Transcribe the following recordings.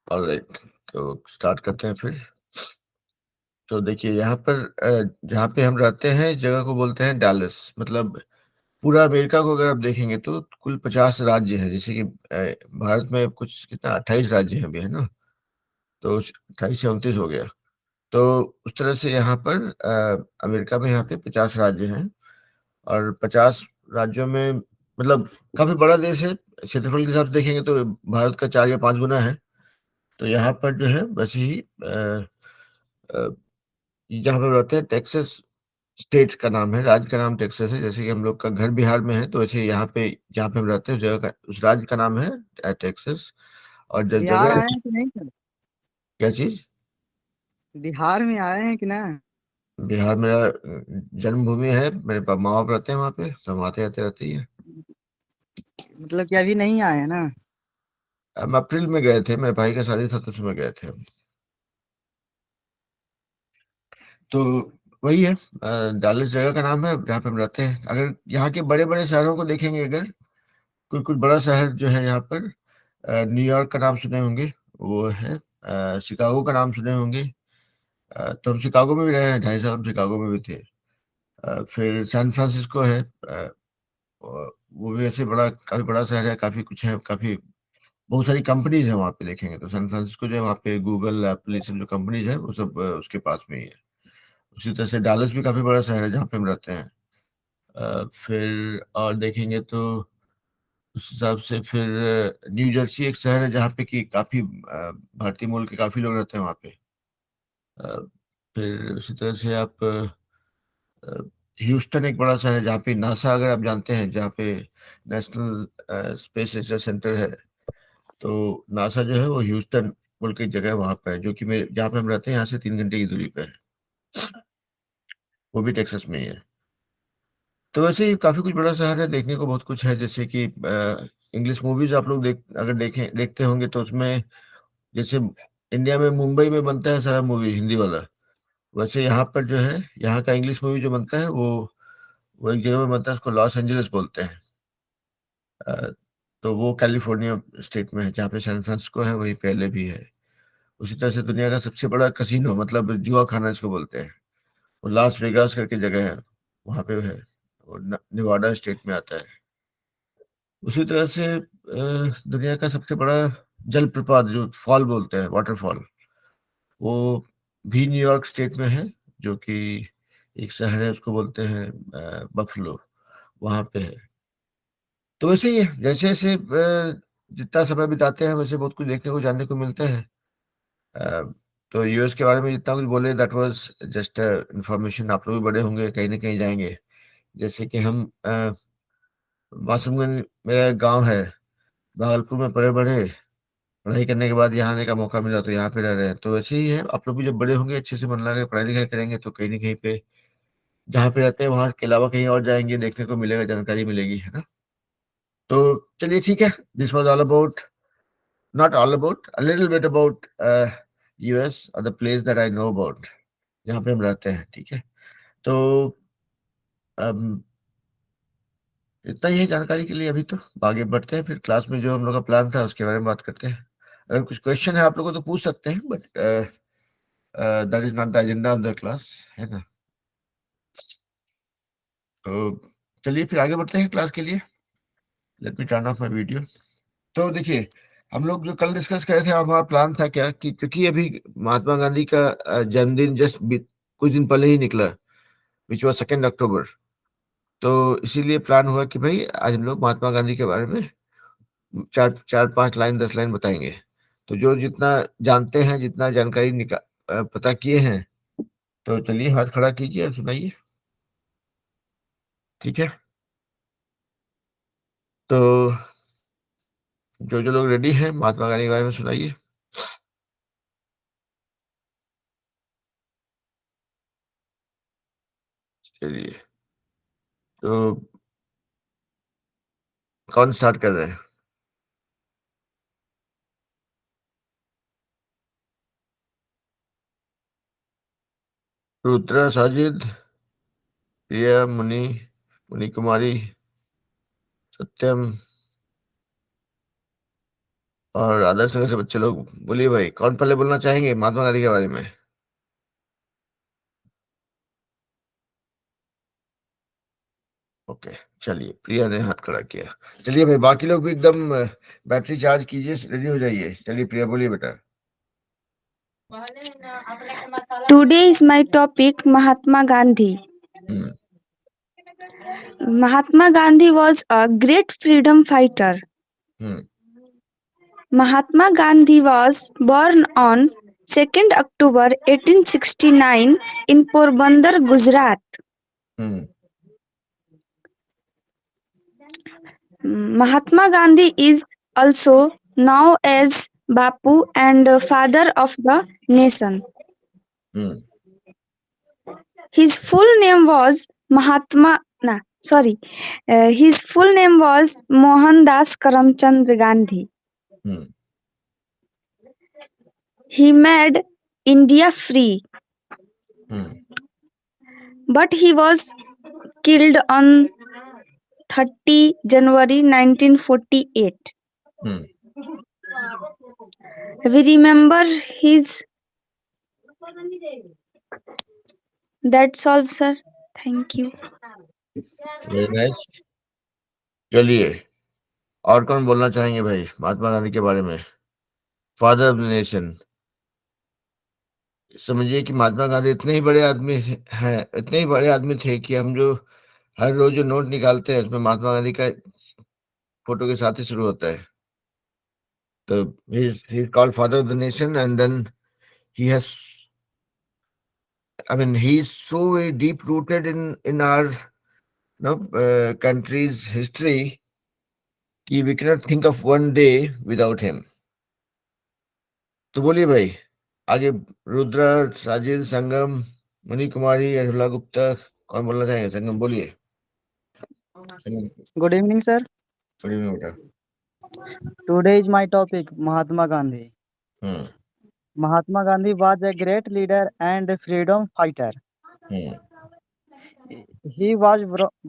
Alright, तो start करते हैं फिर। तो देखिए यहाँ पर जहाँ पे हम रहते हैं इस जगह को बोलते हैं डैलस। मतलब पूरा अमेरिका को अगर आप देखेंगे तो कुल 50 राज्य हैं। जैसे कि भारत में कुछ कितना 28 राज्य हैं अभी, है ना? तो 28 से 29 हो गया। तो उस तरह से यहाँ पर अमेरिका में यहाँ पे 50 राज्य हैं। और 50 राज्यों में मतलब काफी बड़ा देश है। क्षेत्रफल के हिसाब से देखेंगे तो भारत का 4 या 5 गुना है। तो यहाँ पर जो है वैसे ही अ, जहाँ पे रहते हैं टेक्सास स्टेट का नाम है, राज्य का नाम टेक्सास है। जैसे कि हम लोग का घर बिहार में है, तो वैसे यहाँ पे जहाँ पे हम रहते हैं उस जगह का उस राज्य का नाम है टेक्सास। और जो बिहार जगह आए हैं कि नहीं सर? क्या चीज? बिहार में आए हैं कि ना? बिहार मेरा जन्मभूमि है। मेरे माँ बाप रहते हैं वहाँ पे, तो हम आते आते रहते ही हैं। मतलब कि अभी नहीं आए हैं ना? हम अप्रैल में गए थे, मेरे भाई का शादी था तो उसमें गए थे हम। तो वही है, डालस जगह का नाम है जहाँ पे हम रहते हैं। अगर यहाँ के बड़े बड़े शहरों को देखेंगे, अगर कोई कुछ बड़ा शहर जो है यहाँ पर, न्यूयॉर्क का नाम सुने होंगे, वो है। शिकागो का नाम सुने होंगे। तो हम शिकागो में भी रहे हैं, 2.5 साल हम शिकागो में भी थे। फिर सैन फ्रांसिस्को है। और वो भी ऐसे बड़ा, काफी बड़ा शहर है, काफी कुछ है, काफी बहुत सारी कंपनीज है वहाँ पे। देखेंगे तो सैन फ्रांसिस्को जो है, वहाँ पे गूगल, एप्पल, ये सब जो कंपनीज है वो सब उसके पास में ही है। उसी तरह से डालस भी काफी बड़ा शहर है जहाँ पे हम रहते हैं। फिर और देखेंगे तो उस हिसाब से फिर न्यू जर्सी एक शहर है जहाँ पे कि काफी भारतीय मूल के काफी लोग रहते हैं वहाँ पे। अ, फिर उसी तरह से आप ह्यूस्टन एक बड़ा शहर है जहाँ पे नासा, अगर आप जानते हैं, जहाँ पे नेशनल स्पेस रिसर्च सेंटर है। तो नासा जो है वो ह्यूस्टन बोल के एक जगह है वहाँ पे है, जो कि मेरे जहाँ पे हम रहते हैं यहाँ से 3 घंटे की दूरी पे है। वो भी टेक्सास में ही है। तो वैसे ही काफी कुछ बड़ा शहर है, देखने को बहुत कुछ है। जैसे कि इंग्लिश मूवीज आप लोग अगर देखते होंगे तो उसमें जैसे इंडिया में मुंबई में बनता है सारा मूवी हिंदी वाला, वैसे यहाँ पर जो है यहाँ का इंग्लिश मूवी जो बनता है वो एक जगह में बनता है, उसको लॉस एंजलिस बोलते हैं। अ, तो वो कैलिफोर्निया स्टेट में है, जहाँ पे सैन फ्रांसिस्को है वहीं पहले भी है। उसी तरह से दुनिया का सबसे बड़ा कसिनो, मतलब जुआ खाना इसको बोलते हैं, वो लास वेगास करके जगह है, वहाँ पे है। और नेवाडा स्टेट में आता है। उसी तरह से दुनिया का सबसे बड़ा जलप्रपात जो फॉल बोलते हैं, वाटरफॉल, वो भी न्यूयॉर्क स्टेट में है, जो कि एक शहर है, उसको बोलते हैं बफलो, वहाँ पे है। तो वैसे ही है, जैसे जैसे जितना समय बिताते हैं वैसे बहुत कुछ देखने को जानने को मिलता है। अ, तो यूएस के बारे में जितना कुछ बोले दैट वाज जस्ट इंफॉर्मेशन। आप लोग भी बड़े होंगे, कहीं ना कहीं जाएंगे। जैसे कि हम मासूमगंज मेरा एक गाँव है, भागलपुर में पले बड़े, पढ़ाई करने के बाद यहाँ आने का मौका मिला तो यहाँ पे रह रहे हैं। तो वैसे ही है, आप लोग भी जब बड़े होंगे अच्छे से मन लगा के पढ़ाई लिखाई करेंगे तो कहीं ना कहीं पे जहाँ पे रहते हैं वहाँ के अलावा कहीं और जाएंगे, देखने को मिलेगा, जानकारी मिलेगी, है ना? तो चलिए ठीक है। This was all about, not all about, a little bit about US और the place that I know about, जहाँ पे हम रहते हैं। ठीक है। तो um, इतना ही है जानकारी के लिए अभी। तो आगे बढ़ते हैं, फिर क्लास में जो हम लोग का प्लान था उसके बारे में बात करते हैं। अगर कुछ क्वेश्चन है आप लोगों को तो पूछ सकते हैं, but that is not the agenda of the class, है ना? तो चलिए फिर आगे बढ़ते हैं क्लास के लिए। Let me turn off my video. तो देखिए, हम लोग जो कल डिस्कस करे थे, हमारा प्लान था क्या कि क्योंकि अभी महात्मा गांधी का जन्मदिन जस्ट कुछ दिन पहले ही निकला, विच वॉज 2 अक्टूबर। तो इसीलिए प्लान हुआ कि भाई आज हम लोग महात्मा गांधी के बारे में चार चार 5 लाइन 10 लाइन बताएंगे। तो जो जितना जानते हैं, जितना जानकारी पता किए हैं, तो चलिए हाथ खड़ा कीजिए और सुनाइए। ठीक है। तो जो जो लोग रेडी हैं महात्मा गांधी के बारे में सुनाइए। चलिए, तो कौन स्टार्ट कर रहे हैं? रुद्रा, साजिद, प्रिया, मुनि, मुनि कुमारी, सत्यम, और आदर्श नगर से बच्चे लोग। बोलिए भाई, कौन पहले बोलना चाहेंगे महात्मा गांधी के बारे में? ओके, चलिए, प्रिया ने हाथ खड़ा किया। चलिए भाई, बाकी लोग भी एकदम बैटरी चार्ज कीजिए, रेडी हो जाइए। चलिए प्रिया, बोलिए बेटा। Today is my topic Mahatma Gandhi. Hmm. Mahatma Gandhi was a great freedom fighter. Hmm. Mahatma Gandhi was born on 2nd October 1869 in Porbandar, Gujarat. Hmm. Mahatma Gandhi is also known as Bapu and father of the nation. Hmm. His full name was his full name was Mohandas Karamchand Gandhi. Hmm. He made India free, hmm. but he was killed on 30 January 1948. Hmm. We remember his. That's all, sir. Thank you. Very nice. चलिए, और कौन बोलना चाहेंगे भाई महात्मा गांधी के बारे में? Father of the nation. समझिए कि महात्मा गांधी इतने ही बड़े आदमी हैं, इतने ही बड़े आदमी थे कि हम जो हर रोज जो नोट निकालते हैं उसमें महात्मा गांधी का फोटो के साथ ही शुरू होता है। तो he is called father of the nation, and then he has, I mean, he is so very deep rooted in our country's history कि we cannot think of one day without him. तो बोलिए भाई, आगे रुद्रा, साजिद, संगम, मणि कुमारी, अरुला गुप्ता, कौन बोलना चाहेंगे? संगम बोलिए। संगम, Good evening, sir. Good evening बेटा। Today is my topic Mahatma Gandhi. Hmm. Mahatma Gandhi was a great leader and freedom fighter. Hmm. He was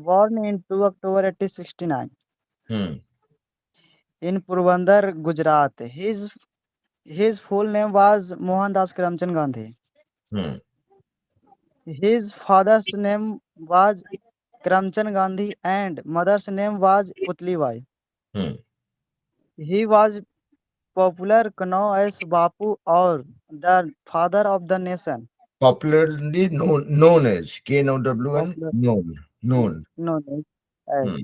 born in 2 October 1869 hmm. in Porbandar, Gujarat. His full name was Mohandas Karamchand Gandhi. Hmm. His father's name was Karamchand Gandhi and mother's name was Putlibai. Hmm. He was popular known as Bapu or the father of the nation. Popularly known as KNOWN, Popular known. known as. Hmm.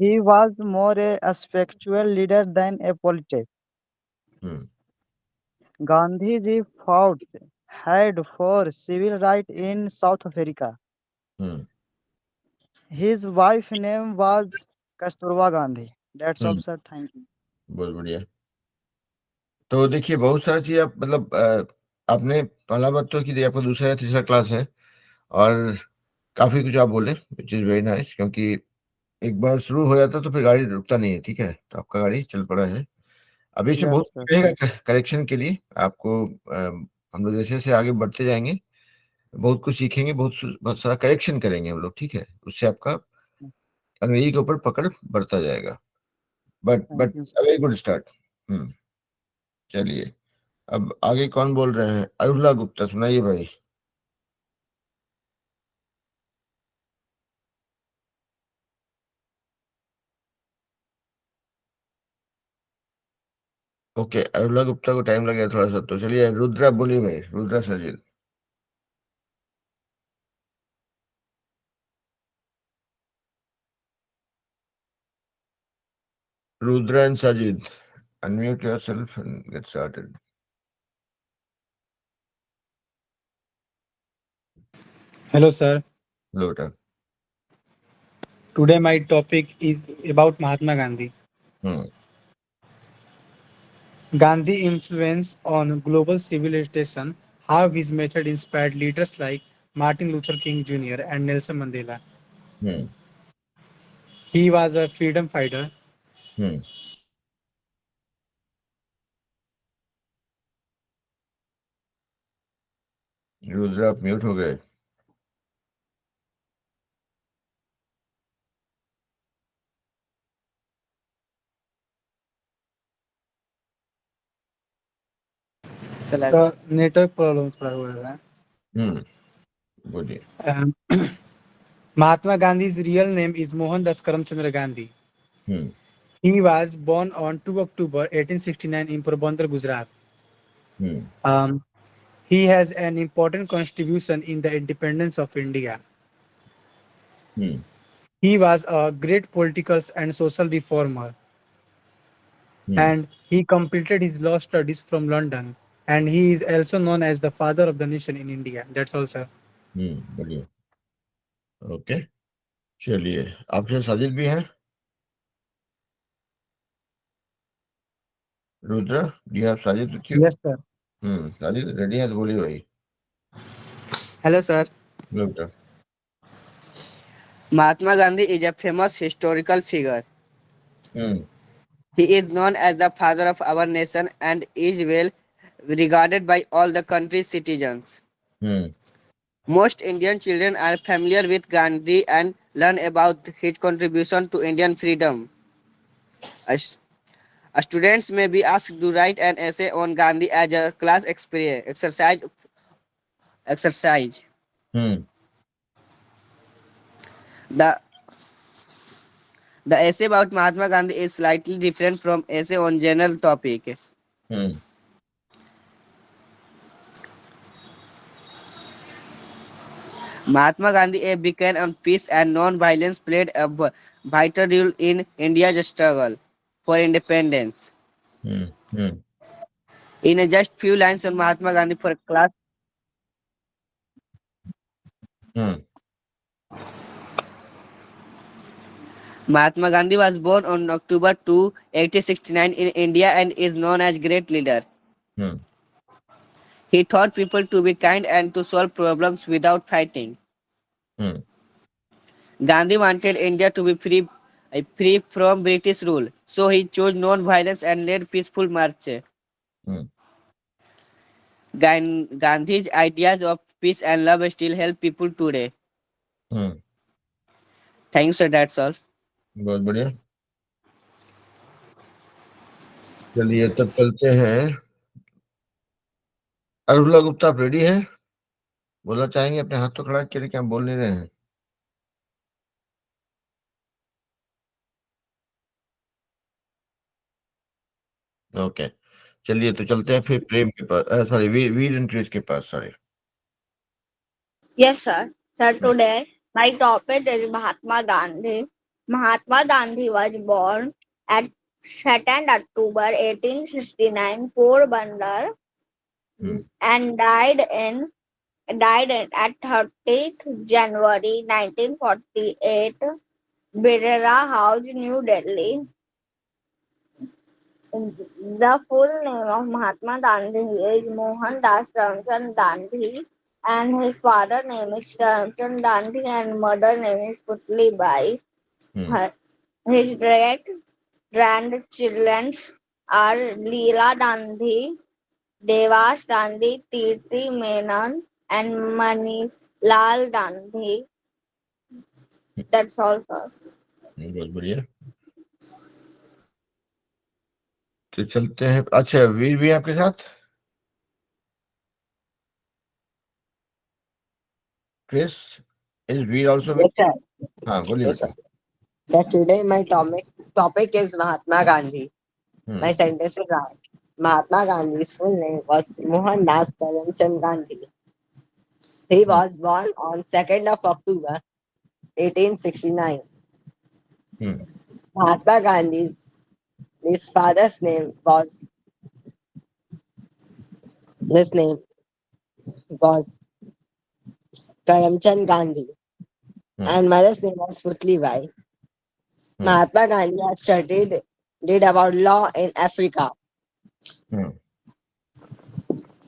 He was more a spiritual leader than a politician. Hmm. Gandhiji fought hard for civil rights in South Africa. Hmm. His wife's name was Kasturba Gandhi. That's all, hmm. sir. Thank you. बहुत बढ़िया। तो देखिए, बहुत सारी चीज़ आप मतलब आपने पहला बात तो कि आपका दूसरा या तीसरा क्लास है, और काफ़ी कुछ आप बोले, विच इज़ वेरी नाइस, क्योंकि एक बार शुरू हो जाता है तो फिर गाड़ी रुकता नहीं है, ठीक है? तो आपका गाड़ी चल पड़ा है। अभी से Yes, बहुत sir. कुछ रहेगा करेक्शन के लिए आपको। हम लोग जैसे-जैसे आगे बढ़ते जाएँगे, बहुत कुछ सीखेंगे, बहुत सारा करेक्शन करेंगे हम लोग, ठीक है? उससे आपका अंग्रेजी के ऊपर पकड़ बढ़ता जाएगा। Thank but you, sir. A very good start. हुँ, चलिए। अब आगे कौन बोल रहे हैं? अरुला गुप्ता, सुनाइए भाई। ओके, अरुला गुप्ता को टाइम लगेगा थोड़ा-सा, तो चलिए रुद्रा बोलिए भाई, Rudra Sharjeel. Rudra and Sajid, unmute yourself and get started. Hello, sir. Hello, बेटा। Today my topic is about Mahatma Gandhi. Hmm. Gandhi influence on global civilization, how his method inspired leaders like Martin Luther King Jr. and Nelson Mandela. Hmm. He was a freedom fighter. हुँ। रुद्रा, आप mute हो गए। Sir network problem थोड़ा हो रहा है। बोलिए। Um, Mahatma Gandhi's real name is Mohandas Karamchandra Gandhi. Hmm He was born on 2 October 1869 in Porbandar, Gujarat. Hmm Um, he has an important contribution in the independence of India. Hmm He was a great political and social reformer, hmm and he completed his law studies from London. And he is also known as the father of the nation in India. That's all, sir. बढ़िया। Okay, चलिए आपसे साजिद भी हैं। Rudra, D have Sajid with you? Yes, sir. Sajid ready है तो बोलिए भाई। Hello, sir. Rudra. Mahatma Gandhi is a famous historical figure. Hmm He is known as the father of our nation and is well regarded by all the country's citizens. Hmm Most Indian children are familiar with Gandhi and learn about his contribution to Indian freedom. As- Students may be asked to write an essay on Gandhi as a class exercise. Hmm The the essay about Mahatma Gandhi is slightly different from essay on general topic. Hmm Mahatma Gandhi, a beacon on peace and non-violence, played a vital role in India's struggle for independence. Hmm hmm In a just few lines on Mahatma Gandhi for class, hmm Mahatma Gandhi was born on October 2, 1869 in India and is known as great leader. Hmm He taught people to be kind and to solve problems without fighting. Hmm Gandhi wanted India to be free from British rule, so he chose non-violence and led peaceful march. Hmm Gandhi's ideas of peace and love still help people today. Hmm Thanks, sir. That's all. बहुत बढ़िया। चलिए तब चलते हैं। अरुला गुप्ता, आप ready है? बोलना चाहेंगे? अपने हाथ तो खड़ा किए, क्या हम बोल नहीं रहे हैं? ओके, चलिए तो चलते हैं फिर प्रेम के पास, सॉरी वीर एंट्रीज के पास, sorry. Yes, sir. Sir, today my topic is Mahatma Gandhi. Mahatma Gandhi was born at 2nd October 1869, Porbandar, hmm and died at 30th January 1948, Birla House, New Delhi. The full name of Mahatma Gandhi is Mohandas Karamchand Gandhi, and his father name is Karamchand Gandhi and mother name is Putli Bai. Hmm His great grandchildren are Leela Gandhi, Devas Gandhi, Tirthi Menon, and Manilal Gandhi. That's all, sir. बहुत बढ़िया। तो चलते हैं। अच्छा, वीर भी है आपके साथ? Chris, is Veer also Yes, विद? sir. हाँ, बोलिए Yes, बेटा। sir. Sir, today my topic is Mahatma Gandhi. My hmm sentence is right. Mahatma Gandhi's full name was Mohandas Karamchand Gandhi. He hmm was born on 2nd of October 1869. Hmm Mahatma Gandhi's his father's name was his name was Karamchand Gandhi hmm and mother's name was Putli Bai. Hmm Mahatma Gandhi had did about law in Africa. Hmm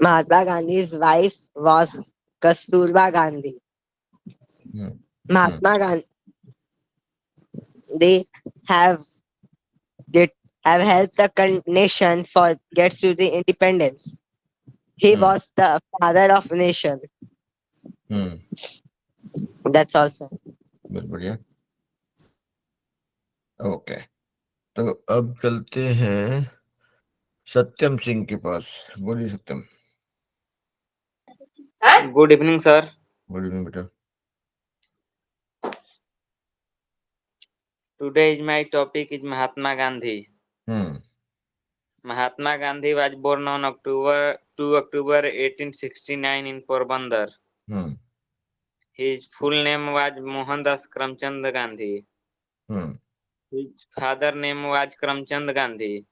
Mahatma Gandhi's wife was Kasturba Gandhi. Hmm Mahatma Gandhi they have they have helped the nation for gets to the independence. He hmm was the father of nation. Hmm That's all, sir. बहुत बढ़िया। Okay, तो अब चलते हैं सत्यम सिंह के पास। बोलिए सत्यम। Good evening, sir. Good evening बेटा. Today's my topic is Mahatma Gandhi. Hmm. Mahatma Gandhi was born on October 1869 in Porbandar. Hmm. His full name was Mohandas Karamchand Gandhi. Hmm. His father name was Karamchand Gandhi.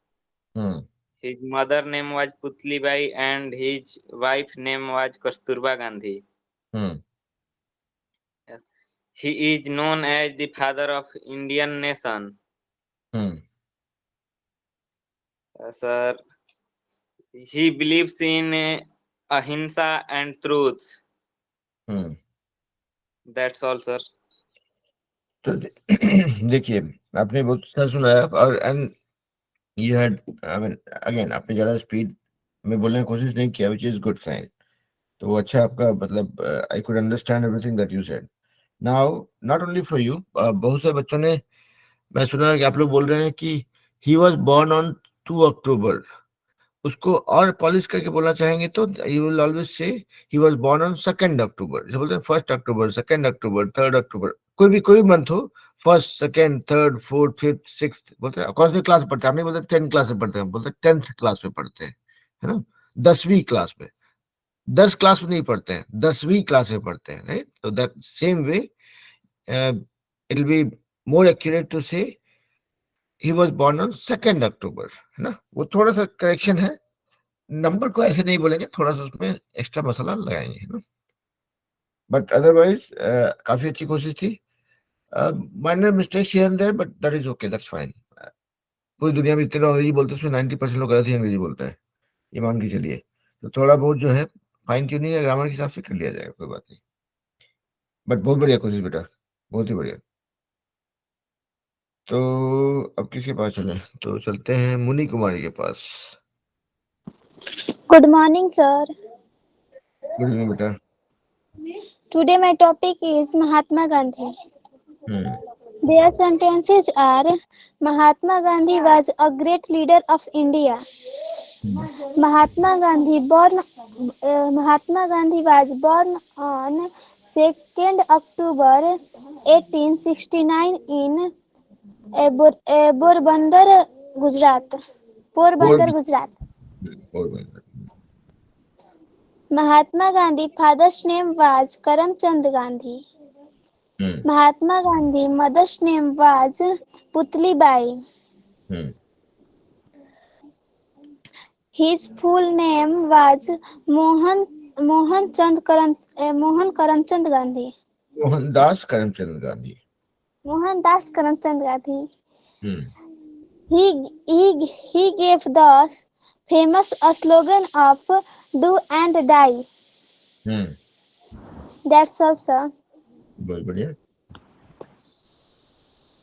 Hmm. His mother name was Putlibai and his wife name was Kasturba Gandhi. Hmm. Yes. He is known as the father of Indian nation. Hmm. Sir, he believes in ahimsa and truth. Hmm. That's all, sir. तो देखिए, आपने बहुत अच्छा सुना है और and you had, I mean, again आपने ज़्यादा स्पीड में बोलने की कोशिश नहीं किया, विच इज़ गुड साइन. तो वो अच्छा आपका मतलब I could understand everything that you said. Now not only for you, बहुत सारे बच्चों ने, मैं सुना कि आप लोग बोल रहे हैं कि ही वाज बोर्न ऑन 2 अक्टूबर. उसको और पॉलिश करके बोलना चाहेंगे तो you will always say he was born on 2 October. जैसे बोलते हैं 1 अक्टूबर, 2 अक्टूबर, 3 अक्टूबर, कोई भी मंथ हो, 1st, 2nd, 3rd, 4th, 5th, 6th बोलते हैं. कौन सी क्लास में पढ़ते हैं? हम नहीं बोलते 10th क्लास में पढ़ते हैं, बोलते 10th क्लास में पढ़ते हैं, है ना? 10वीं क्लास में, 10 क्लास में नहीं पढ़ते हैं, 10वीं क्लास में पढ़ते हैं, राइट? तो that same way it will be more accurate to say he was born on 2 October, है ना? वो थोड़ा सा करेक्शन है, नंबर को ऐसे नहीं बोलेंगे, थोड़ा सा उसमें एक्स्ट्रा मसाला लगाएंगे, है ना? बट अदरवाइज काफी अच्छी कोशिश थी. Minor mistakes here and there, but that is okay, that's fine. पूरी दुनिया में इतने लोग अंग्रेजी बोलते हैं, उसमें 90% लोग गलत ही अंग्रेजी बोलता है, ये मान के चलिए. तो थोड़ा बहुत जो है फाइन ट्यूनिंग या ग्रामर के हिसाब से कर लिया जाएगा, कोई बात नहीं. बट बहुत बढ़िया कोशिश बेटा, बहुत ही बढ़िया. तो अब किसके पास चले? तो चलते हैं मुनि कुमारी के पास. Good morning, sir. Good evening बेटा. Today my topic is Mahatma Gandhi. Hmm. Their sentences are Mahatma Gandhi was a great leader of India. Hmm. Mahatma Gandhi was born on 2nd October 1869 in Porbandar, Gujarat. और Gujarat. और बढ़िया. Mahatma Gandhi's father's name was Karamchand Gandhi. Hmm. Mahatma Gandhi's mother's name was Putlibai. Hmm. His full name was Mohan Karamchand Gandhi. Mohandas Karamchand Gandhi. Mohandas Karamchand Gandhi. Hmm. He gave the famous slogan of "Do and Die." Hmm. That's all, sir. बहुत बढ़िया.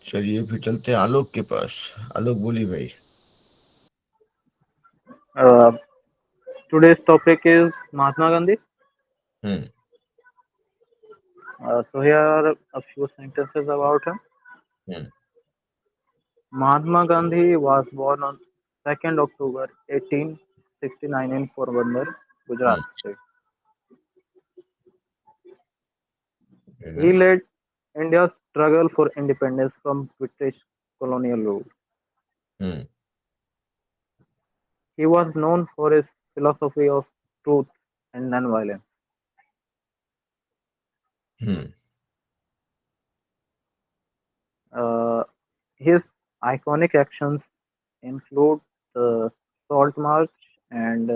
चलिए फिर चलते हैं आलोक के पास. आलोक बोली भाई. Today's topic is Mahatma Gandhi. Hmm. So here are a few sentences about him. Hmm. Mahatma Gandhi was born on 2nd October 1869 in Porbandar, Gujarat state. Very He nice. led India's struggle for independence from British colonial rule. Hmm. He was known for his philosophy of truth and non-violence. Hmm. His iconic actions include the Salt March and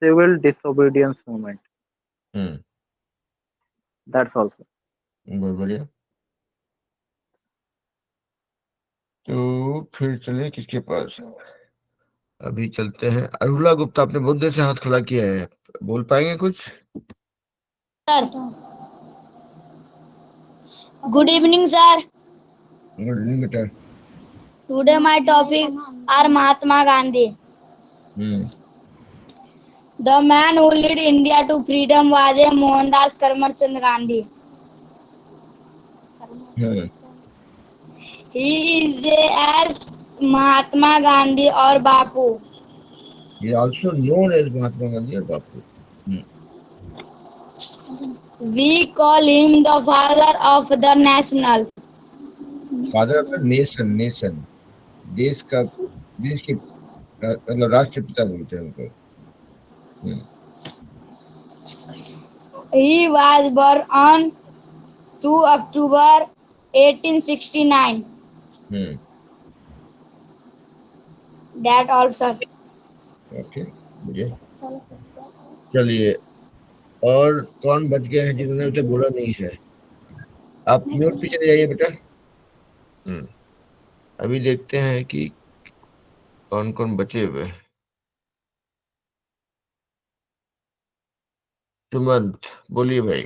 civil disobedience movement. Hmm. That's also. बहुत बढ़िया. तो फिर चले किसके पास? अभी चलते हैं अरुला गुप्ता. आपने बहुत देर से हाथ खड़ा किया है, बोल पाएंगे कुछ? Good evening, sir. Good evening बेटा. Today my topic are Mahatma Gandhi. Hmm. The man who led India to freedom was a Mohandas Karamchand Gandhi. Hmm. He is as Mahatma Gandhi or Bapu. He is also known as Mahatma Gandhi or Bapu. We call him the father of the national. Father of the nation. देश का देश के मतलब राष्ट्रपिता बोलते हैं उनको. He was born on 2 October 1869. That all, sir. Okay, चलिए. और कौन बच गया है जिन्होंने उसे बोला नहीं है? आप म्यूट पे चले जाइए बेटा. अभी देखते हैं कि कौन कौन बचे हुए हैं. सुमंत बोलिए भाई.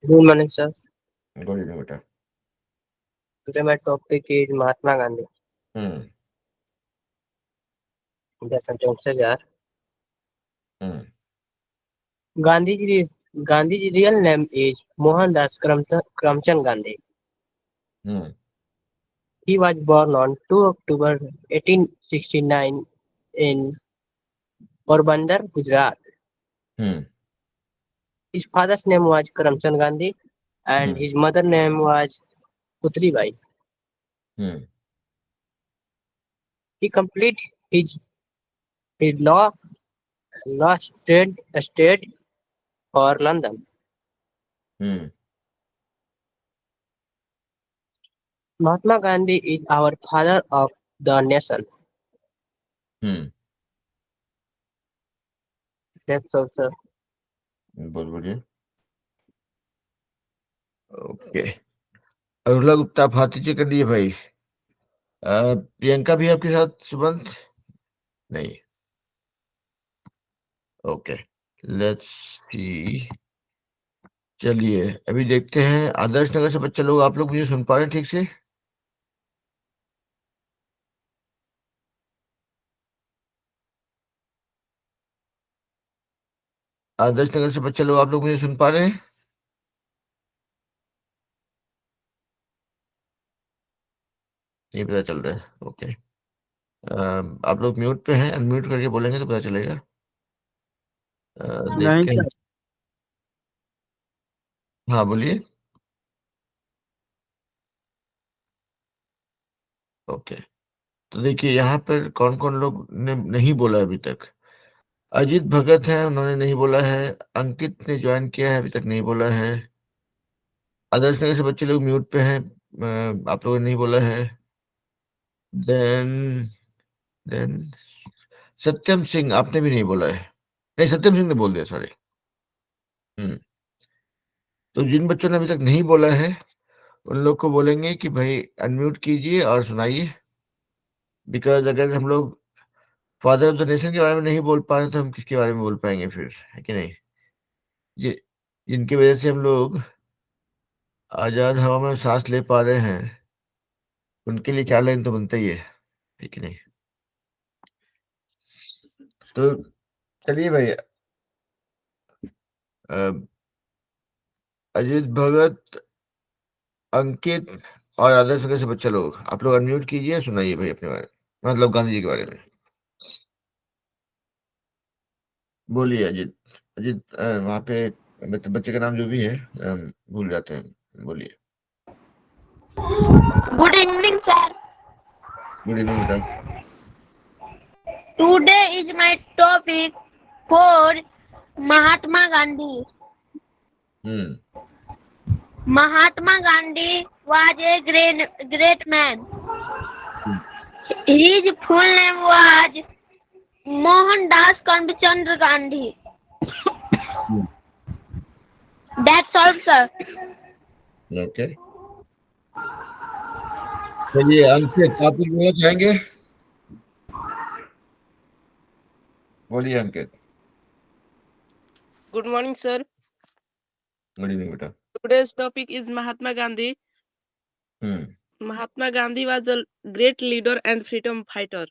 Good morning, sir. Good evening बेटा. Today my topic is Mahatma Gandhi. The sentences are Gandhi's real name is Mohandas Karamchand Gandhi. He was born on 2 October 1869 in Porbandar, Gujarat. His father's name was Karamchand Gandhi and his mother's name was Putlibai. He completed his law studied for London. Mahatma Gandhi is our father of the nation. That's all, sir. बहुत बढ़िया. Okay. अरुला Gupta आप हाथ नीचे कर लिए भाई. प्रियंका भी आपके साथ? सुमंत नहीं. Okay, let's see. चलिए अभी देखते हैं. आदर्श नगर से बच्चे लोग, आप लोग मुझे सुन पा रहे हैं ठीक से? आदर्श नगर से बच्चे लोग, आप लोग मुझे सुन पा रहे हैं? नहीं पता चल रहा है. ओके. आप लोग म्यूट पे हैं, अनम्यूट करके बोलेंगे तो पता चलेगा. देखते हैं. हाँ बोलिए. ओके, तो देखिए यहाँ पर कौन कौन लोग ने नहीं बोला अभी तक. अजीत भगत है, उन्होंने नहीं बोला है. अंकित ने ज्वाइन किया है, अभी तक नहीं बोला है. आदर्श नगर से बच्चे लोग म्यूट पे हैं, आप लोगों ने नहीं बोला है. देन सत्यम सिंह, आपने भी नहीं बोला है. नहीं, सत्यम सिंह ने बोल दिया, सॉरी. तो जिन बच्चों ने अभी तक नहीं बोला है उन लोग को बोलेंगे कि भाई अनम्यूट कीजिए और सुनाइए. बिकॉज अगर हम लोग फादर ऑफ द नेशन के बारे में नहीं बोल पा रहे तो हम किसके बारे में बोल पाएंगे फिर, है कि नहीं? जिनकी वजह से हम लोग आजाद हवा में सांस ले पा रहे हैं, उनके लिए 4 लाइन तो बनता ही है कि नहीं? तो चलिए भाई. अजीत भगत, अंकित और आदर्श नगर से बच्चे लोग, आप लोग अनम्यूट कीजिए, सुनाइए भाई अपने बारे में, मतलब गांधी जी के बारे में. बोलिए अजीत. अजीत वहाँ पे बच्चे का नाम जो भी है भूल जाते हैं. बोलिए. Good evening, sir. Good evening बेटा. Today is my topic for Mahatma Gandhi. Mahatma Gandhi was a great man. His full name was Mohandas Karamchand Gandhi. That's all, sir. Okay. चलिए अंकित, आप कुछ बोलना चाहेंगे? बोलिए अंकित. Good morning, sir. Good evening बेटा. Today's topic is Mahatma Gandhi. Mahatma Gandhi was a great leader and freedom fighter.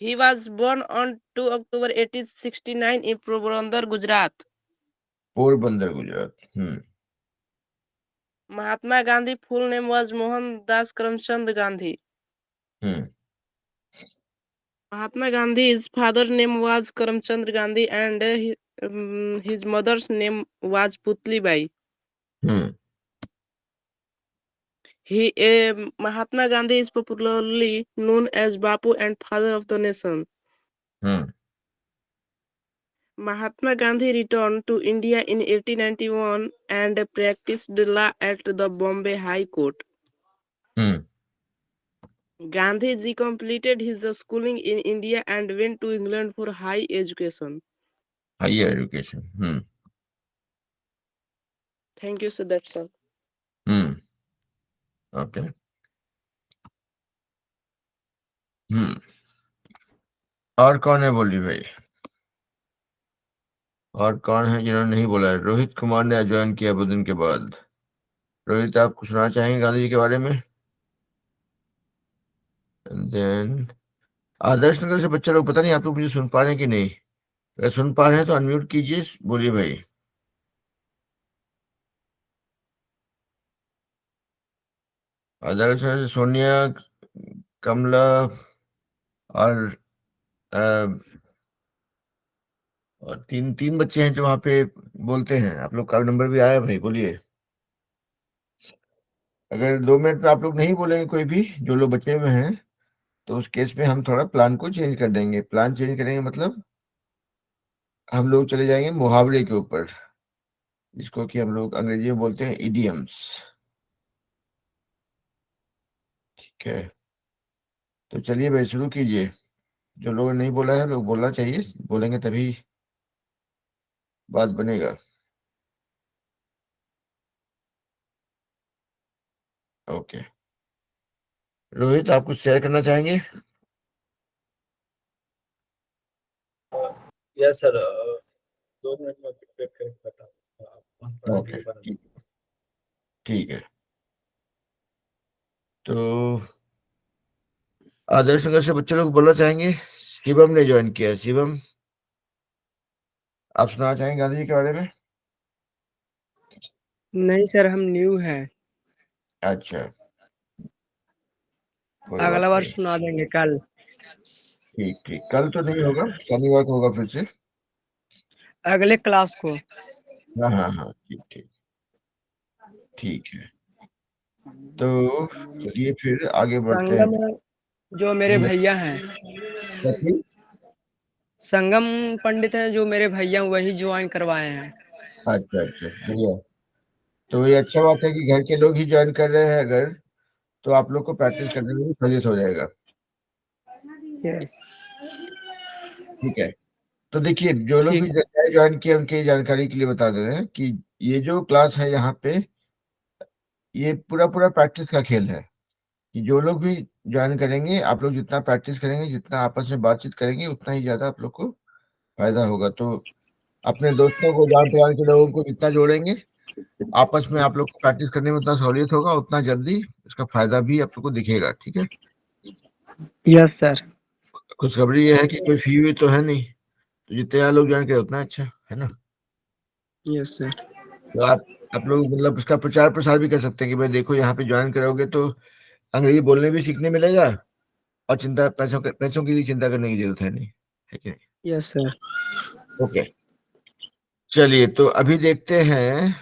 He was born on 2 October 1869 in Porbandar, Gujarat. Porbandar, Gujarat. Mahatma Gandhi's full name was Mohandas Karamchand Gandhi. Mahatma Gandhi's father's name was Karamchand Gandhi and his mother's name was Putlibai. Hmm Mahatma Gandhi is popularly known as Bapu and father of the nation. Hmm Mahatma Gandhi returned to India in 1891 and practiced law at the Bombay High Court. Hmm Gandhiji completed his schooling in India and went to England for high education. Higher education Thank you, sir. That's all. Okay और कौन है बोली भाई? और कौन है जिन्होंने नहीं बोला है? रोहित कुमार ने ज्वाइन किया बहुत दिन के बाद। रोहित, आप कुछ सुनाना चाहेंगे गांधी जी के बारे में? देन आदर्श नगर से बच्चा लोग, पता नहीं आप लोग मुझे सुन पा रहे हैं कि नहीं। अगर सुन पा रहे हैं तो अनम्यूट कीजिए, बोलिए भाई। आदर्श नगर से सोनिया, कमला और और तीन बच्चे हैं जो वहां पे बोलते हैं। आप लोग का नंबर भी आया भाई, बोलिए। अगर 2 मिनट में आप लोग नहीं बोलेंगे कोई भी, जो लोग बचे हुए हैं, तो उस केस में हम थोड़ा प्लान को चेंज कर देंगे। प्लान चेंज करेंगे मतलब हम लोग चले जाएंगे मुहावरे के ऊपर, जिसको कि हम लोग अंग्रेजी में बोलते हैं इडियम्स। ठीक है, तो चलिए भाई शुरू कीजिए। जो लोग नहीं बोला है लोग बोलना चाहिए, बोलेंगे तभी बात बनेगा। ओके, रोहित आप कुछ शेयर करना चाहेंगे? यस सर, 2 मिनट में प्रिपेयर करके बताऊँ। ओके, ठीक है। तो आदर्श नगर से बच्चे लोग बोलना चाहेंगे। शिवम ने ज्वाइन किया है। शिवम, आप सुनाना चाहेंगे गांधी जी के बारे में? नहीं सर, हम न्यू हैं। अच्छा, कोई बात अगला बार नहीं। सुना देंगे कल। ठीक ठीक, कल तो नहीं होगा, शनिवार को होगा फिर से। अगले क्लास को। हाँ हाँ हाँ, ठीक ठीक ठीक है। तो चलिए फिर आगे बढ़ते हैं। संगम में जो मेरे भैया हैं, कथी? संगम पंडित हैं जो मेरे भैया, वही ज्वाइन करवाए हैं। अच्छा अच्छा, बढ़िया। तो ये अच्छा बात है कि घर के लोग ही ज्वाइन कर रहे हैं। अगर तो आप लोग को प्रैक्टिस करने में भी सहूलियत हो जाएगा। यस। ठीक है, तो देखिए जो लोग भी ठीक। ज्वाइन किए उनकी जानकारी के लिए बता दे रहे हैं कि ये जो क्लास है यहाँ पे, ये पूरा पूरा प्रैक्टिस का खेल है। कि जो लोग भी ज्वाइन करेंगे, आप लोग जितना प्रैक्टिस करेंगे, जितना आपस में बातचीत करेंगे, उतना ही ज्यादा आप लोग को फायदा होगा। तो अपने दोस्तों को, जान पहचान के लोगों को जितना जोड़ेंगे, आपस में आप लोग को प्रैक्टिस करने में उतना सहूलियत होगा, उतना जल्दी इसका फायदा भी आप लोग को दिखेगा। ठीक है, यस सर। खुशखबरी ये है कि कोई फी हुई तो है नहीं, तो जितने ज्यादा लोग ज्वाइन करें उतना अच्छा है ना। Yes sir. तो आप लोग मतलब इसका प्रचार प्रसार भी कर सकते हैं कि भाई देखो, यहाँ पे ज्वाइन करोगे तो अंग्रेजी बोलने भी सीखने मिलेगा, और चिंता पैसों के लिए चिंता करने की जरूरत है नहीं, है कि नहीं? Yes sir. ओके, चलिए तो अभी देखते हैं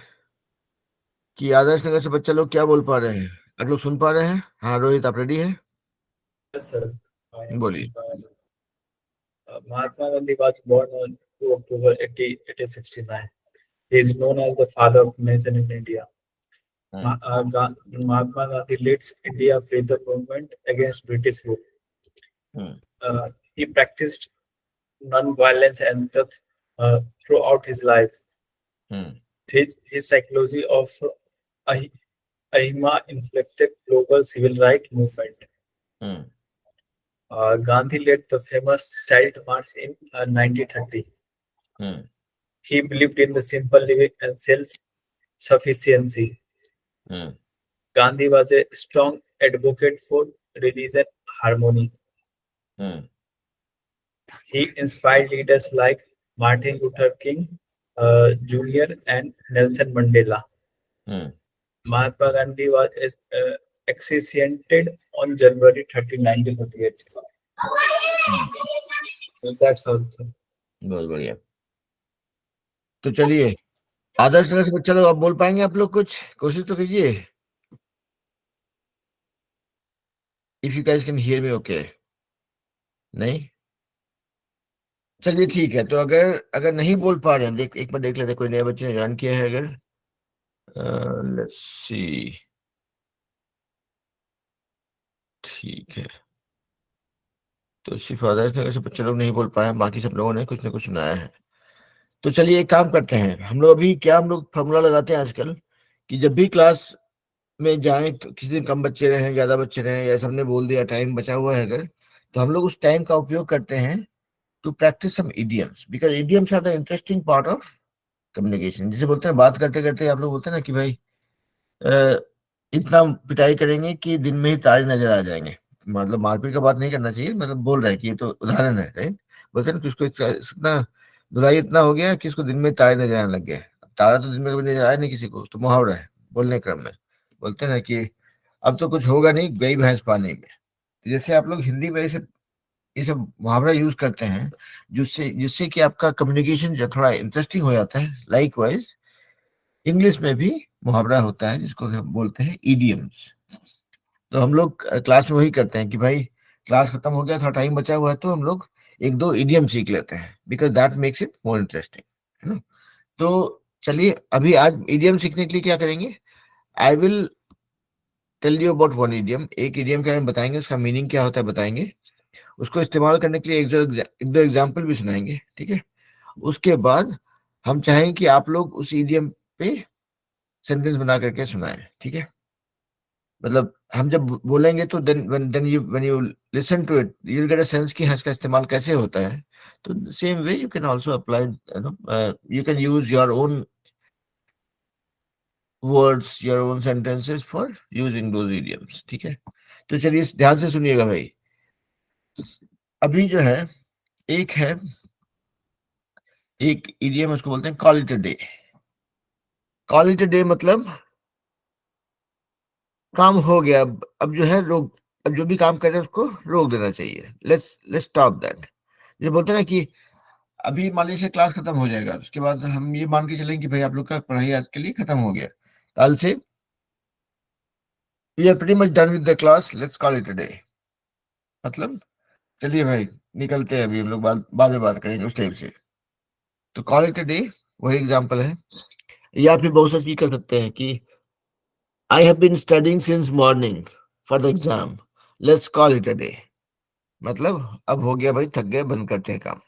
कि आदर्श नगर से बच्चा लोग क्या बोल पा रहे हैं। आप लोग सुन पा रहे हैं? हाँ रोहित, आप रेडी है? Yes sir. बोलिए। Mahatma Gandhi was born on 2 October 1869. He is known as the father of nation in India. Mahatma Gandhi leads India freedom movement against British rule. He practiced non-violence and throughout his life. His psychology of Ahima inflected global civil rights movement. Gandhi led the famous Child March in 1930. He believed in the simple living and self-sufficiency. Gandhi was a strong advocate for religion harmony. He inspired leaders like Martin Luther King Jr. and Nelson Mandela. Mahatma Gandhi was assassinated on January 13, 1948. That's all, sir. बहुत बढ़िया। तो चलिए, आदर्श नगर से बच्चा लोग, आप बोल पाएंगे आप लोग? कुछ कोशिश तो कीजिए। If you guys can hear me, okay? नहीं? चलिए ठीक है। तो अगर अगर नहीं बोल पा रहे हैं, एक बार देख लेते हैं, कोई नए बच्चे ने ज्वाइन किया है अगर। Let's see. ठीक है, तो सिर्फ आदर्श नगर से बच्चे लोग नहीं बोल पाए, बाकी सब लोगों ने कुछ ना कुछ सुनाया है। तो चलिए एक काम करते हैं हम लोग। अभी क्या हम लोग फॉर्मूला लगाते हैं आजकल कि जब भी क्लास में जाएं, किसी दिन कम बच्चे रहे, ज्यादा बच्चे रहे, या सबने बोल दिया टाइम बचा हुआ है अगर, तो हम लोग उस टाइम का उपयोग करते हैं to practise some idioms, because idioms are the interesting part of communication. जिसे बोलते हैं बात करते करते आप लोग बोलते हैं ना कि भाई इतना पिटाई करेंगे कि दिन में ही तारे नजर आ जाएंगे। मतलब मारपीट का बात नहीं करना चाहिए, मतलब बोल रहे हैं कि ये तो उदाहरण है, राइट? बोलते हैं ना कि उसको इतना धुलाई इतना हो गया कि उसको दिन में तारे नजर आने लग गए। तारा तो दिन में कभी नजर आया नहीं किसी को, तो मुहावरा है बोलने क्रम में। बोलते हैं ना कि अब तो कुछ होगा नहीं, गई भैंस पानी में। तो जैसे आप लोग हिंदी में ये सब मुहावरा यूज करते हैं, जिससे जिससे कि आपका कम्युनिकेशन जो थोड़ा इंटरेस्टिंग हो जाता है। लाइक वाइज इंग्लिश में भी मुहावरा होता है जिसको हम बोलते हैं इडियम्स। तो हम लोग क्लास में वही करते हैं कि भाई क्लास खत्म हो गया, थोड़ा टाइम बचा हुआ है, तो हम लोग एक दो इडियम सीख लेते हैं, because that makes it more interesting, है ना? तो चलिए अभी आज इडियम सीखने के लिए क्या करेंगे, I will tell you about one idiom. एक इडियम के बारे में बताएंगे, उसका मीनिंग क्या होता है बताएंगे, उसको इस्तेमाल करने के लिए एक दो एग्जाम्पल भी सुनाएंगे, ठीक है? उसके बाद हम चाहेंगे कि आप लोग उस इडियम पे सेंटेंस बना करके सुनाएं, ठीक है? मतलब हम जब बोलेंगे तो then you listen to it, you get a sense कि हाँ इसका इस्तेमाल कैसे होता है। तो same way you can also apply, you can use your own words, your own sentences for using those idioms, ठीक है? तो चलिए ध्यान से सुनिएगा भाई। अभी जो है एक है, एक इडियम उसको बोलते हैं call it a day. Call it a day मतलब काम हो गया, अब जो है रोक, अब जो भी काम कर रहे हैं उसको रोक देना चाहिए। Let's stop that. ये बोलते हैं ना कि अभी मान लीजिए क्लास खत्म हो जाएगा, उसके बाद हम ये मान के चलेंगे कि भाई आप लोग का पढ़ाई आज के लिए खत्म हो गया, कल से we are pretty much done with the class, let's call it a day. मतलब चलिए भाई निकलते हैं, अभी हम लोग बाद में बात करेंगे उस टाइप से। तो कॉल इट अ डे वही एग्जाम्पल है। या फिर बहुत सारी चीज कर सकते हैं कि I have been studying since morning for the exam, let's call it a day. मतलब अब हो गया भाई, थक गए, बंद करते हैं काम।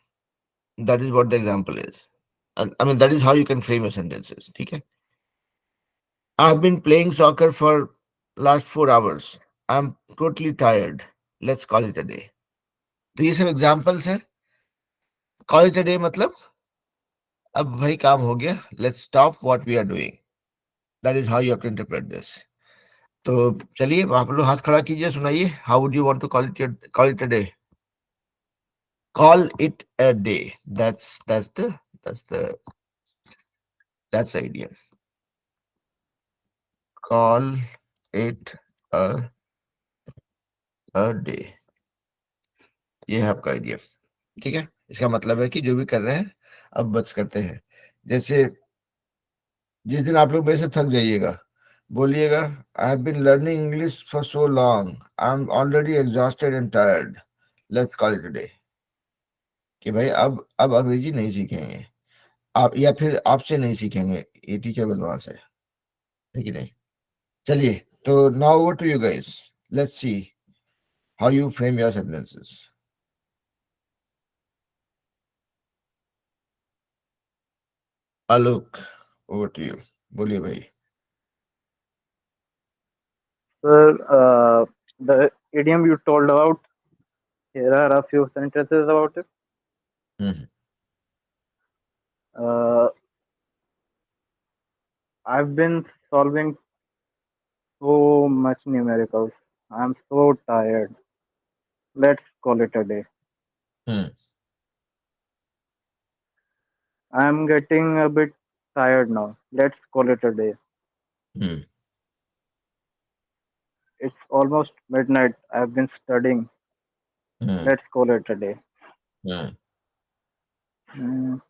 That is what the example is. I mean that is how you can frame your sentences, ठीक है? I have been playing soccer for last 4 hours. I'm totally tired. Let's call it a day. तो ये सब examples हैं। Call it a day मतलब अब भाई काम हो गया, let's stop what we are doing. That is how you have to interpret this. तो चलिए आप लोग हाथ खड़ा कीजिए, सुनाइए, how would you want to call it a day? Call it a day, that's the that's the idea. Call it a day. ये है आपका आइडिया, ठीक है? इसका मतलब है कि जो भी कर रहे हैं अब बस करते हैं। जैसे जिस दिन आप लोग मेरे से थक जाइएगा, बोलिएगा I have been learning English for so long, I am already exhausted and tired, let's call it a day. कि भाई अब अंग्रेजी नहीं सीखेंगे आप, या फिर आपसे नहीं सीखेंगे, ये टीचर बदमाश है कि नहीं? चलिए, तो now over to you guys, let's see how you frame your sentences. Alok, over to you, बोलिए भाई। Sir, the idiom you told about, here are a few sentences about it. Hmm Uh, I've been solving so much numericals. I'm so tired. Let's call it a day. Hmm I'm getting a bit tired now. Let's call it a day. Hmm It's almost midnight. I've been studying. Let's call it a day. Hmm. Mm,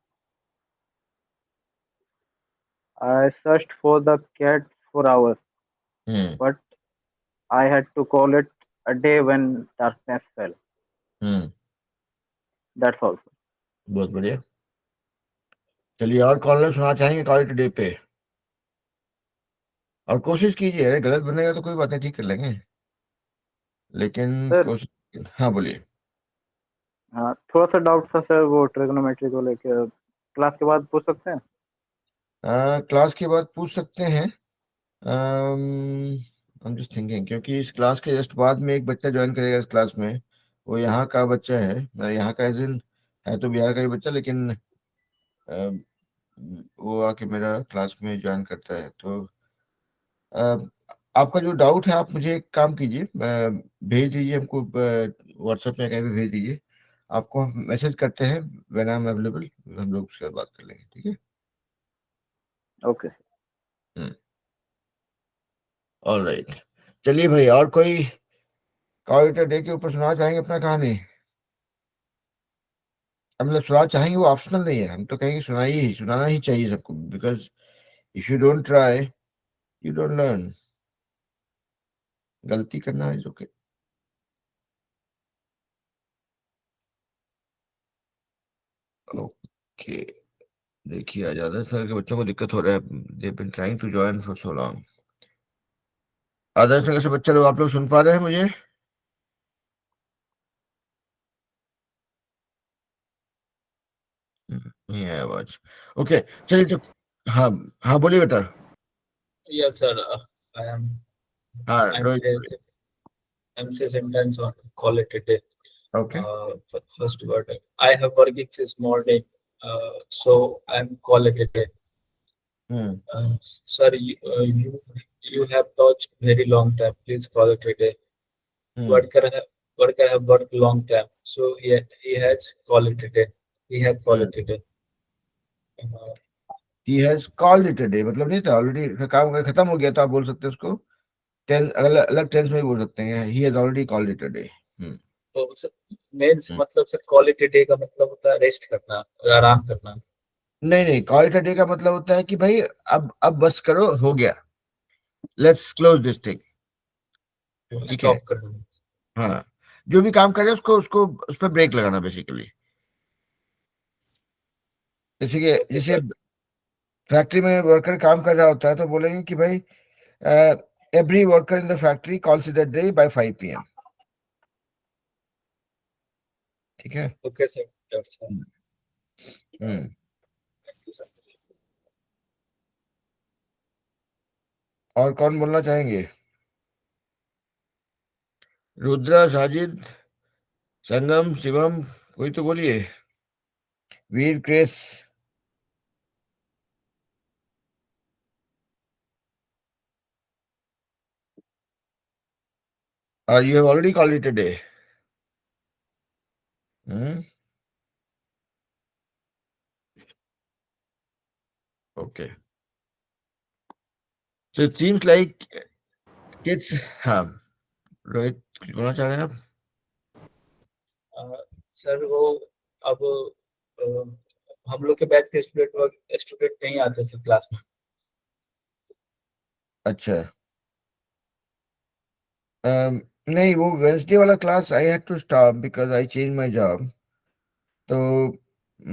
I searched for the cat for hours, Hmm. but I had to call it a day when darkness fell. Hmm. That's all. बहुत बढ़िया। चलिए और कौन लोग सुना चाहेंगे college day पे? और कोशिश कीजिए, अरे गलत बनेगा तो कोई बात नहीं, ठीक कर लेंगे, लेकिन सर कोशिश। हाँ बोलिए। हाँ, थोड़ा सा डाउट था सर, वो ट्रिग्नोमेट्री को लेकर क्लास के बाद पूछ सकते हैं? क्लास के बाद पूछ सकते हैं। आई एम जस्ट थिंकिंग, क्योंकि इस क्लास के जस्ट बाद में एक बच्चा ज्वाइन करेगा इस क्लास में। वो यहाँ का बच्चा है, मतलब यहाँ का एज इन है तो बिहार का ही बच्चा, लेकिन अम, वो आके मेरा क्लास में ज्वाइन करता है। तो आपका जो डाउट है, आप मुझे एक काम कीजिए, भेज दीजिए हमको, व्हाट्सएप में कहीं भी भेज दीजिए, आपको हम मैसेज करते हैं व्हेन आई एम अवेलेबल, हम लोग उसके बाद बात कर लेंगे, ठीक है? ओके। ऑलराइट, चलिए भाई, और कोई कॉलेज डे के ऊपर सुनाना चाहेंगे अपना कहानी? हम लोग सुनाना चाहेंगे, वो ऑप्शनल नहीं है, हम तो कहेंगे सुनाइए ही, सुनाना ही चाहिए सबको, because if you don't try you don't learn. गलती करना है ओके। ओके, देखिए आजाद सर के बच्चों को दिक्कत हो रहा है, they been trying to join for so long. Adarsh Nagar से बच्चे लोग, आप लोग सुन पा रहे हैं मुझे? नहीं है आवाज। ओके, चलिए तो हाँ, हाँ बोलिए बेटा। Yes, sir. I am. हाँ I'm रोहित say बोलिए। I'm say sentence on call it a day. Okay. First word. I have working since morning. So I'm call it a day. Sir, you have touched very long time. Please call it a day. Worker have worked long time. So he has call it a day. He have call it a day. He has called it a day, मतलब नहीं था already, काम अगर खत्म हो गया तो आप बोल सकते हैं उसको टेंस, अलग अलग टेंस में भी बोल सकते हैं, he has already called it a day. तो सर मेंस मतलब sir call it a day का मतलब होता है रेस्ट करना, आराम करना। नहीं नहीं, कॉल इट अ डे का मतलब होता है कि भाई अब बस करो, हो गया, लेट्स क्लोज दिस थिंग, ठीक है? स्टॉप करना। हाँ, जो भी काम करे उसको उसको उस पर ब्रेक लगाना बेसिकली। जैसे कि जैसे फैक्ट्री में वर्कर काम कर रहा होता है तो बोलेंगे कि भाई every worker in the factory calls it a day by 5 PM, ठीक है? Okay sir. और कौन बोलना चाहेंगे? रुद्रा, साजिद, संगम, शिवम, कोई तो बोलिए। वीर, Chris. You have already called it a day. Okay. So it seems like kids. हाँ, रोहित कुछ बोलना चाह रहे हैं आप? सर वो अब हम लोग के बैच के स्टूडेंट नहीं आते सर क्लास में। अच्छा, नहीं, वो वेंसडे वाला class I had to stop because I change my job. तो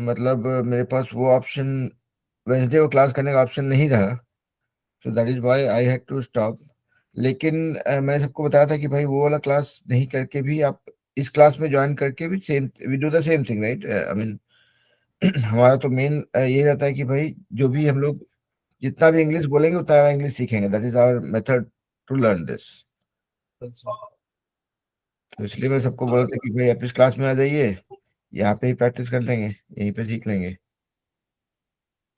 मतलब मेरे पास वो ऑप्शन, वेंसडे को क्लास करने का ऑप्शन नहीं रहा, so that is why I had to stop. लेकिन मैंने सबको बताया था कि भाई वो वाला क्लास नहीं करके भी आप इस क्लास में ज्वाइन करके भी same, we do the same thing, right? I mean हमारा तो मेन यही रहता है कि भाई जो भी हम लोग जितना भी इंग्लिश बोलेंगे उतना इंग्लिश सीखेंगे, that is our method to learn this. तो इसलिए मैं सबको बोला था कि भाई आप इस क्लास में आ जाइए, यहाँ पे ही प्रैक्टिस कर लेंगे, यहीं पे सीख लेंगे।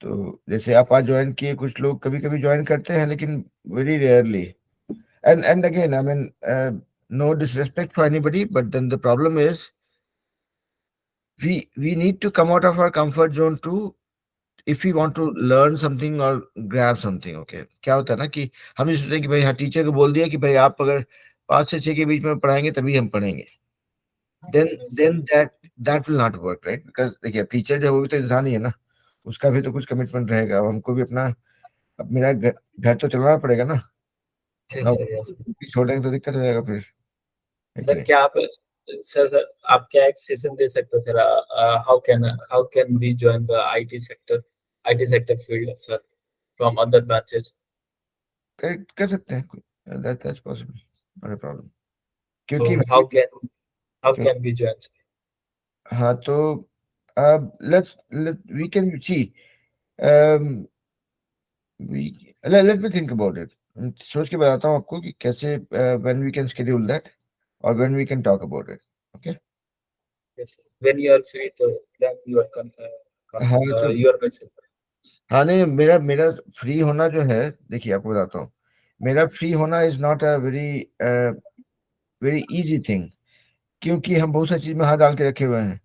तो जैसे आप आज ज्वाइन किए, कुछ लोग कभी कभी ज्वाइन करते हैं लेकिन very rarely, and again I mean no disrespect for anybody, but then the problem is we need to come out of our comfort zone too if we want to learn something or grab something, okay? क्या होता है ना कि हम ये सोचते हैं कि भाई हाँ टीचर को बोल दिया कि भाई आप अगर 5 से 6 के बीच में पढ़ाएंगे तभी हम पढ़ेंगे, then that will not work, right? Because देखिए टीचर जो है वो भी तो इंसान ही है ना, उसका भी तो कुछ कमिटमेंट रहेगा, अब हमको भी अपना, अब मेरा घर तो चलाना पड़ेगा ना, छोड़ देंगे तो दिक्कत हो जाएगा फिर, है कि सर नहीं? क्या आप सर आप क्या एक सेशन दे सकते हो sir? How can we join the IT sector field sir from other branches? कर सकते हैं, that's possible, not a problem. तो क्योंकि हाउ कैन वी जॉइन? हाँ तो we can see, um, let me think about it. सोच के बताता हूँ आपको कि कैसे when we can schedule that or when we can talk about it. Okay? Yes, when you are free, तो then you are हाँ तो your message. हाँ नहीं, मेरा फ्री होना जो है, देखिए आपको बताता हूँ, मेरा फ्री होना is not a very easy thing, क्योंकि हम बहुत सारी चीज में हाथ डाल के रखे हुए हैं,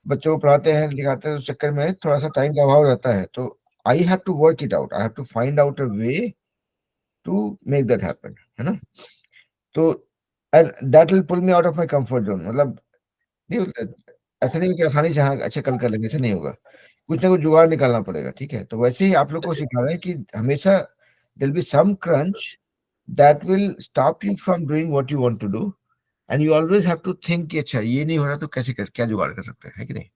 बच्चों को पढ़ाते हैं लिखाते हैं, उस चक्कर में थोड़ा सा टाइम का अभाव रहता है, तो I have to work it out, I have to find out a way to make that happen, है ना? तो and that will pull me out of my comfort zone, मतलब नहीं होता ऐसा नहीं कि आसानी से हाँ अच्छा कल कर लेंगे, ऐसा नहीं होगा, कुछ ना कुछ जुगाड़ निकालना पड़ेगा, ठीक है? तो वैसे ही आप लोग को सिखा रहे हैं कि हमेशा there be some crunch that will stop you from doing what you want to do, and you always have to think कि अच्छा ये नहीं हो रहा तो कैसे कर क्या जुगाड़ कर सकते हैं, है कि नहीं?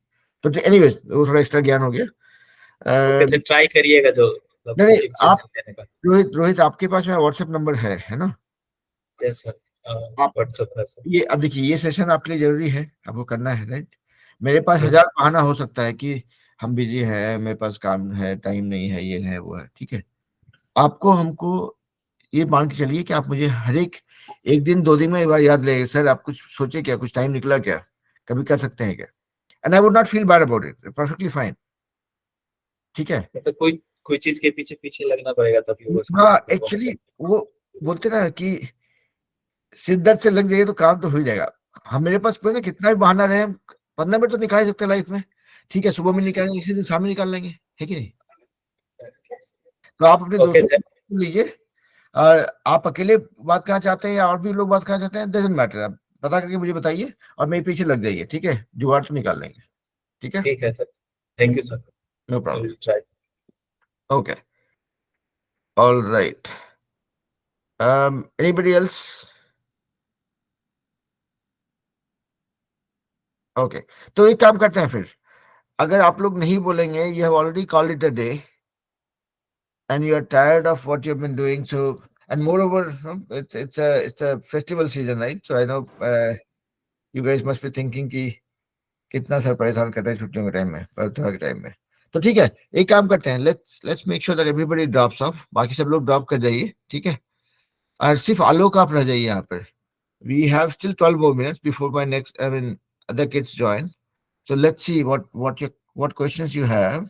तो एनीवेज वो थोड़ा एक्स्ट्रा ज्ञान हो गया। ओके सर, ट्राई करिएगा जो नहीं एक आप सेशन देने का। रोहित आपके पास मेरा व्हाट्सएप नंबर है ना? यस सर, आप व्हाट्सएप है सर। ये अब देखिए ये सेशन आपके लिए जरूरी है, आपको करना है, राइट? मेरे पास Yes, हजार बहाना हो सकता है कि हम बिजी हैं, मेरे पास काम है, टाइम नहीं है, ये है वो है, ठीक है? आपको हमको ये मान के चलिए कि आप मुझे हर एक दिन 2 दिन में एक बार याद लेंगे, सर आप कुछ सोचे क्या, कुछ टाइम निकला क्या, कभी कर सकते हैं क्या? And I would not feel bad about it, perfectly fine, ठीक है? मतलब कोई चीज के पीछे पीछे लगना पड़ेगा तभी वो हाँ एक्चुअली वो बोलते ना कि सिर दर्द से लग जाइए तो काम तो हो ही जाएगा। हम मेरे पास कोई ना कितना भी बहाना रहे, 15 मिनट तो निकाल सकते हैं लाइफ में, ठीक है? सुबह में निकालेंगे, किसी दिन शाम में निकाल लेंगे, है कि नहीं? तो आप अपने ओके दोस्तों सर, को लीजिए, और आप अकेले बात करना चाहते हैं या और भी लोग बात करना चाहते हैं, डजंट मैटर, आप पता करके मुझे बताइए और मेरे पीछे लग जाइए, ठीक है? जुगाड़ तो निकाल लेंगे, ठीक है? ठीक है sir, thank you sir, no I problem, will try. Okay, all right, anybody else? Okay, तो एक काम करते हैं फिर, अगर आप लोग नहीं बोलेंगे, you have already called it a day and you are tired of what you've been doing, so and moreover it's a festival season, right? So I know you guys must be thinking कि कितना sir परेशान करते हैं छुट्टियों के time में, त्योहार के टाइम में, तो ठीक है, एक काम करते हैं, let's make sure that everybody drops of, बाकी सब लोग ड्रॉप कर जाइए, ठीक है? और सिर्फ आलोक आप रह जाइए यहाँ पर, we have still 12 more minutes before my next, I mean other kids join, so let's see what questions you have,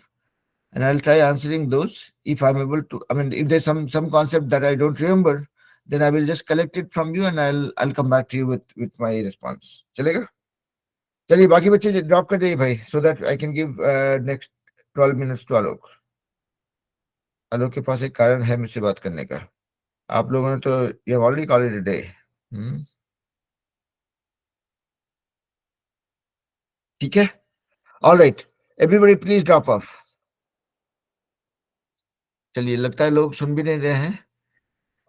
and I'll try answering those if I'm able to. I mean, if there's some concept that I don't remember, then I will just collect it from you and I'll come back to you with my response. चलेगा? चलिए बाकी बच्चे drop कर दीजिए भाई, so that I can give next 12 minutes to आलोक। आलोक के पास एक कारण है मुझसे बात करने का, आप लोगों ने तो you have already called it a day। ठीक है? All right, everybody please drop off। चलिए लगता है लोग सुन भी नहीं रहे हैं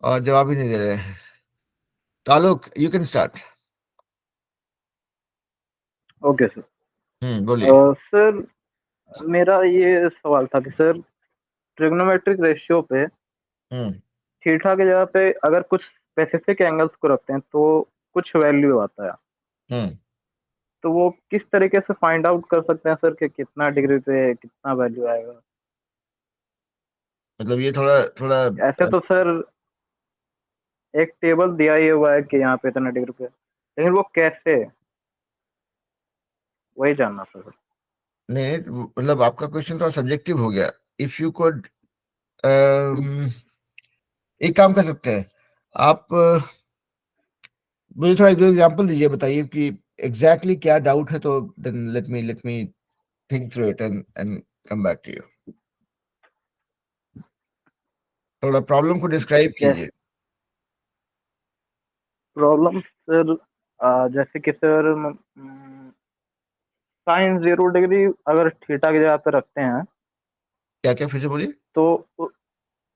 और जवाब भी नहीं दे रहे हैं, तो Alok you can start. Okay sir. बोलिए। सर मेरा ये सवाल था कि सर ट्रिग्नोमेट्रिक रेशियो पे थीटा की जगह पे अगर कुछ स्पेसिफिक एंगल्स को रखते हैं तो कुछ वैल्यू आता है, तो वो किस तरीके से फाइंड आउट कर सकते हैं सर कि कितना डिग्री पे कितना वैल्यू आएगा? मतलब ये थोड़ा थोड़ा ऐसे तो सर एक टेबल दिया ही हुआ है कि यहाँ पे इतना डिग्री पे, लेकिन वो कैसे, वही जानना सर। नहीं, मतलब आपका क्वेश्चन थोड़ा सब्जेक्टिव हो गया। इफ यू कुड एक काम कर सकते हैं आप, मुझे थोड़ा एक दो एग्जांपल दीजिए, बताइए कि एग्जैक्टली क्या डाउट है, तो then let me think through it and come back to you. थोड़ा प्रॉब्लम को डिस्क्राइब कीजिए। प्रॉब्लम सर जैसे कि सर साइन 0 डिग्री अगर थीटा की जगह पे रखते हैं क्या क्या फिर से बोलिए। तो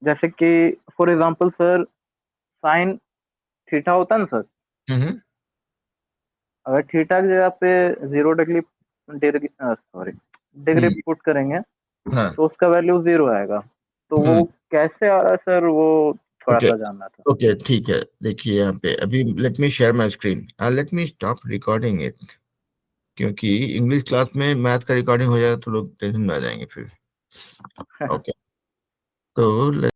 जैसे कि for example sir sine theta होता है ना सर, अगर थीटा की जगह पे 0 डिग्री डिग्री पुट करेंगे हाँ। तो उसका वैल्यू 0 आएगा। तो वो कैसे आ रहा है सर, वो थोड़ा सा जानना था। ओके ठीक है, देखिए यहाँ पे अभी let me share my screen, let me stop recording it, क्योंकि इंग्लिश क्लास में मैथ का रिकॉर्डिंग हो जाएगा तो लोग टेंशन में आ जाएंगे फिर। ओके तो